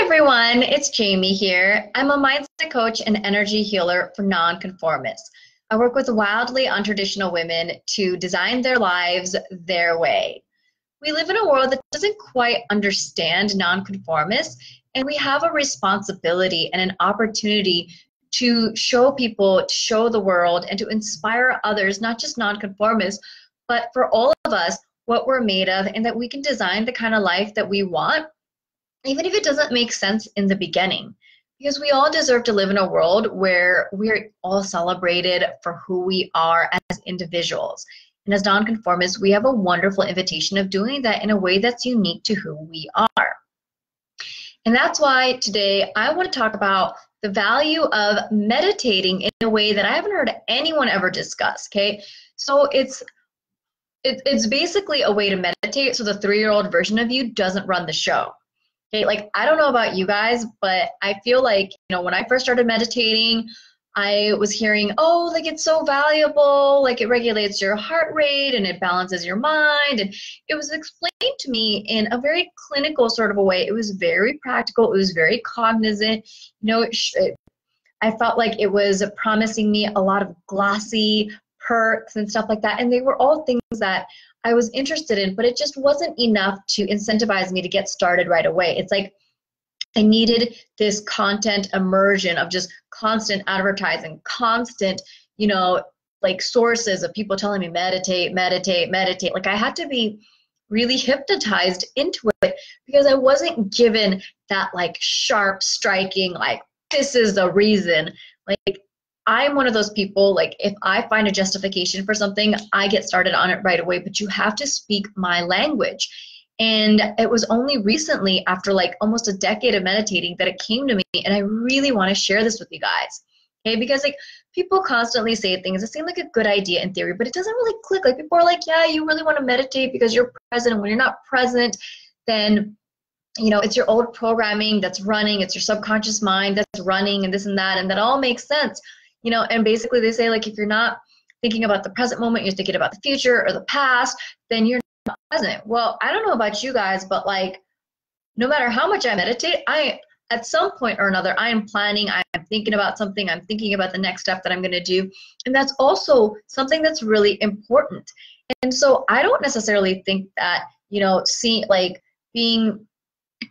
Everyone, it's Jaymie here. I'm a mindset coach and energy healer for nonconformists. I work with wildly untraditional women to design their lives their way. We live in a world that doesn't quite understand nonconformists, and we have a responsibility and an opportunity to show people, to show the world, and to inspire others, not just nonconformists, but for all of us, what we're made of, and that we can design the kind of life that we want, even if it doesn't make sense in the beginning, because we all deserve to live in a world where we're all celebrated for who we are as individuals. And as nonconformists, we have a wonderful invitation of doing that in a way that's unique to who we are. And that's why today I want to talk about the value of meditating in a way that I haven't heard anyone ever discuss, okay? So it's basically a way to meditate so the 3-year-old version of you doesn't run the show. Okay, like, I don't know about you guys, but I feel like, when I first started meditating, I was hearing, oh, like, it's so valuable, like, it regulates your heart rate and it balances your mind. And it was explained to me in a very clinical sort of a way. It was very practical. It was very cognizant. I felt like it was promising me a lot of glossy perks and stuff like that. And they were all things that I was interested in, but it just wasn't enough to incentivize me to get started right away. It's like I needed this content immersion of just constant advertising, constant, like sources of people telling me meditate, meditate, meditate. Like I had to be really hypnotized into it because I wasn't given that like sharp, striking, like this is the reason. Like I'm one of those people, like if I find a justification for something, I get started on it right away, but you have to speak my language. And it was only recently, after like almost a decade of meditating, that it came to me, and I really want to share this with you guys, okay? Because like people constantly say things that seem like a good idea in theory, but it doesn't really click. Like people are like, yeah, you really want to meditate because you're present, and when you're not present, then it's your old programming that's running, it's your subconscious mind that's running, and this and that all makes sense. And basically they say, like, if you're not thinking about the present moment, you're thinking about the future or the past, then you're not present. Well, I don't know about you guys, but like, no matter how much I meditate, at some point or another, I am planning, I'm thinking about something, I'm thinking about the next step that I'm going to do. And that's also something that's really important. And so I don't necessarily think that, being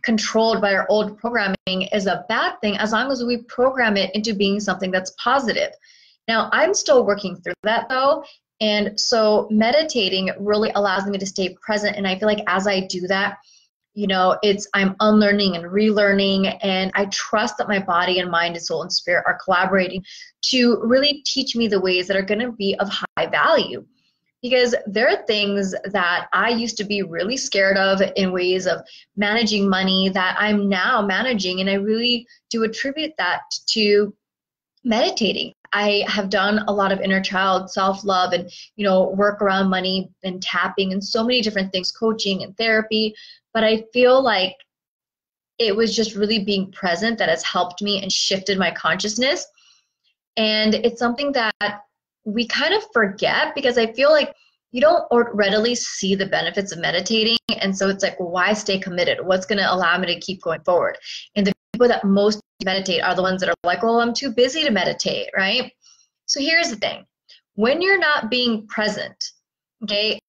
controlled by our old programming is a bad thing, as long as we program it into being something that's positive. Now, I'm still working through that though, and so meditating really allows me to stay present, and I feel like as I do that, I'm unlearning and relearning, and I trust that my body and mind and soul and spirit are collaborating to really teach me the ways that are going to be of high value. Because there are things that I used to be really scared of in ways of managing money that I'm now managing, and I really do attribute that to meditating. I have done a lot of inner child self-love and, work around money and tapping and so many different things, coaching and therapy, but I feel like it was just really being present that has helped me and shifted my consciousness. And it's something that we kind of forget, because I feel like you don't readily see the benefits of meditating, and so it's like, well, why stay committed? What's going to allow me to keep going forward? And the people that most meditate are the ones that are like, well, I'm too busy to meditate, right? So here's the thing. When you're not being present, okay,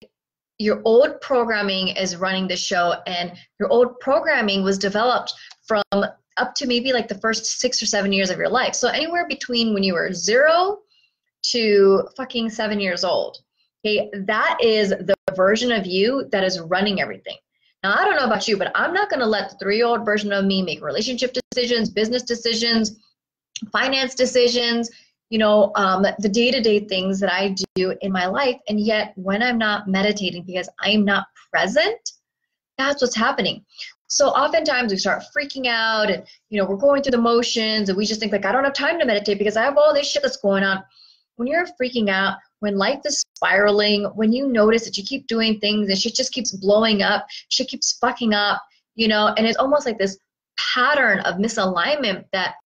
your old programming is running the show, and your old programming was developed from up to maybe like the first 6 or 7 years of your life. So anywhere between when you were 0 to fucking 7 years old. Okay, that is the version of you that is running everything. Now, I don't know about you, but I'm not going to let the 3-year-old version of me make relationship decisions, business decisions, finance decisions, the day-to-day things that I do in my life. And yet, when I'm not meditating because I'm not present, that's what's happening. So oftentimes we start freaking out, and we're going through the motions, and we just think like, I don't have time to meditate because I have all this shit that's going on. When you're freaking out, when life is spiraling, when you notice that you keep doing things and shit just keeps blowing up, shit keeps fucking up, and it's almost like this pattern of misalignment that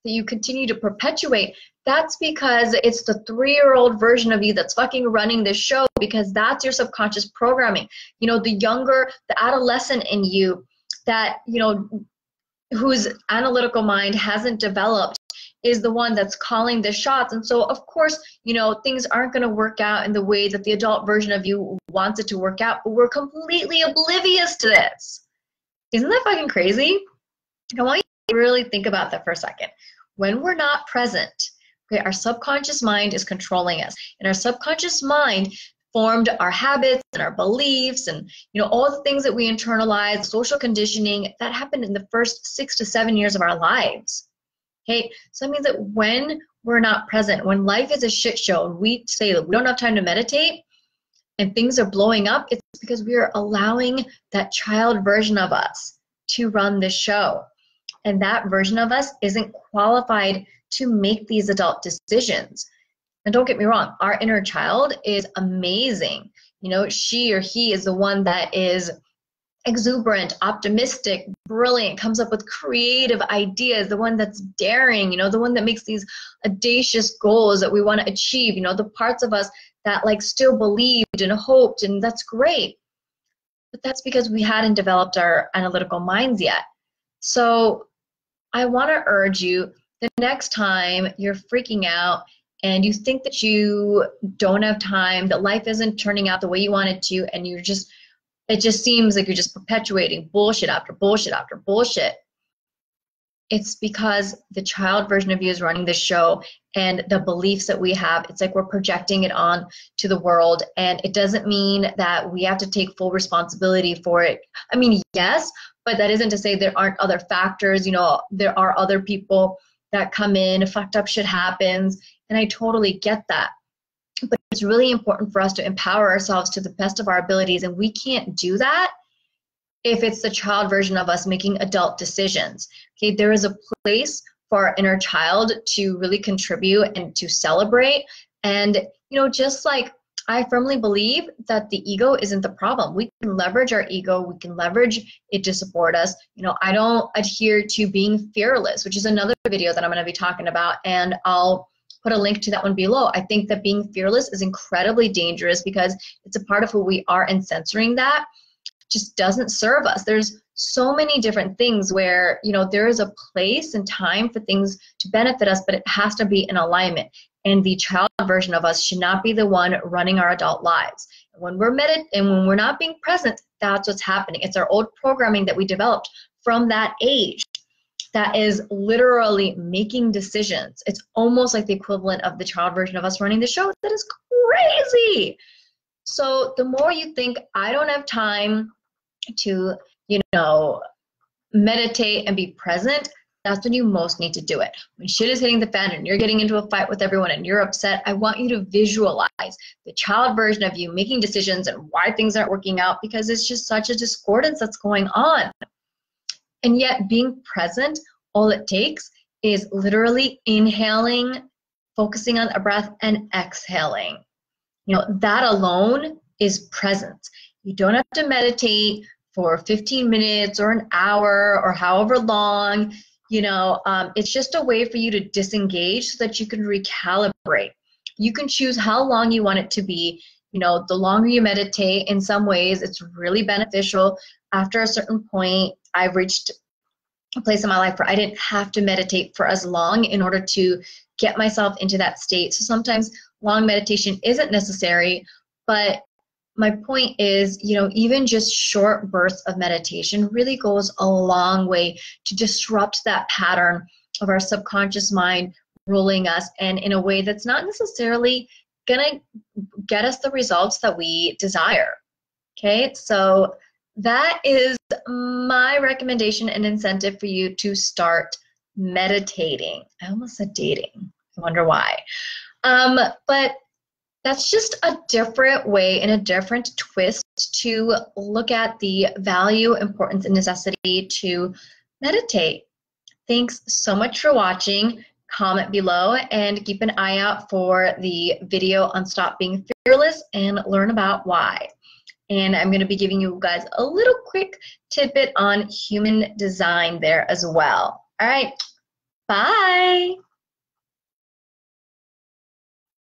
you continue to perpetuate, that's because it's the 3-year-old version of you that's fucking running this show, because that's your subconscious programming. The younger, the adolescent in you that, whose analytical mind hasn't developed is the one that's calling the shots. And so, of course, you know, things aren't going to work out in the way that the adult version of you wants it to work out, but we're completely oblivious to this. Isn't that fucking crazy? I want you to really think about that for a second. When we're not present, okay, our subconscious mind is controlling us, and our subconscious mind formed our habits and our beliefs and, you know, all the things that we internalize, social conditioning that happened in the first 6 to 7 years of our lives. Okay, so that means that when we're not present, when life is a shit show and we say that we don't have time to meditate and things are blowing up, it's because we are allowing that child version of us to run the show. And that version of us isn't qualified to make these adult decisions. And don't get me wrong, our inner child is amazing. You know, she or he is the one that is exuberant, optimistic, brilliant, comes up with creative ideas, the one that's daring, you know, the one that makes these audacious goals that we want to achieve, you know, the parts of us that like still believed and hoped, and that's great. But that's because we hadn't developed our analytical minds yet. So I want to urge you, the next time you're freaking out and you think that you don't have time, that life isn't turning out the way you want it to, and it just seems like you're just perpetuating bullshit after bullshit after bullshit. It's because the child version of you is running the show, and the beliefs that we have, it's like we're projecting it on to the world, and it doesn't mean that we have to take full responsibility for it. I mean, yes, but that isn't to say there aren't other factors. You know, there are other people that come in, fucked up shit happens, and I totally get that. But it's really important for us to empower ourselves to the best of our abilities, and we can't do that if it's the child version of us making adult decisions. Okay, there is a place for our inner child to really contribute and to celebrate. And, you know, just like I firmly believe that the ego isn't the problem. We can leverage our ego. We can leverage it to support us. You know, I don't adhere to being fearless, which is another video that I'm going to be talking about, and I'll put a link to that one below. I think that being fearless is incredibly dangerous because it's a part of who we are, and censoring that just doesn't serve us. There's so many different things where, you know, there is a place and time for things to benefit us, but it has to be in alignment. And the child version of us should not be the one running our adult lives. When we're when we're not being present, that's what's happening. It's our old programming that we developed from that age that is literally making decisions. It's almost like the equivalent of the child version of us running the show. That is crazy. So the more you think, I don't have time to, you know, meditate and be present, that's when you most need to do it. When shit is hitting the fan and you're getting into a fight with everyone and you're upset, I want you to visualize the child version of you making decisions and why things aren't working out, because it's just such a discordance that's going on. And yet being present, all it takes is literally inhaling, focusing on a breath, and exhaling. You know, that alone is presence. You don't have to meditate for 15 minutes or an hour or however long. You know, it's just a way for you to disengage so that you can recalibrate. You can choose how long you want it to be. You know, the longer you meditate, in some ways, it's really beneficial. After a certain point, I've reached a place in my life where I didn't have to meditate for as long in order to get myself into that state. So sometimes long meditation isn't necessary, but my point is, you know, even just short bursts of meditation really goes a long way to disrupt that pattern of our subconscious mind ruling us, and in a way that's not necessarily gonna get us the results that we desire. Okay, so that is my recommendation and incentive for you to start meditating. I almost said dating. I wonder why. But that's just a different way and a different twist to look at the value, importance, and necessity to meditate. Thanks so much for watching. Comment below and keep an eye out for the video on Stop Being Fearless and learn about why. And I'm going to be giving you guys a little quick tidbit on human design there as well. All right, bye.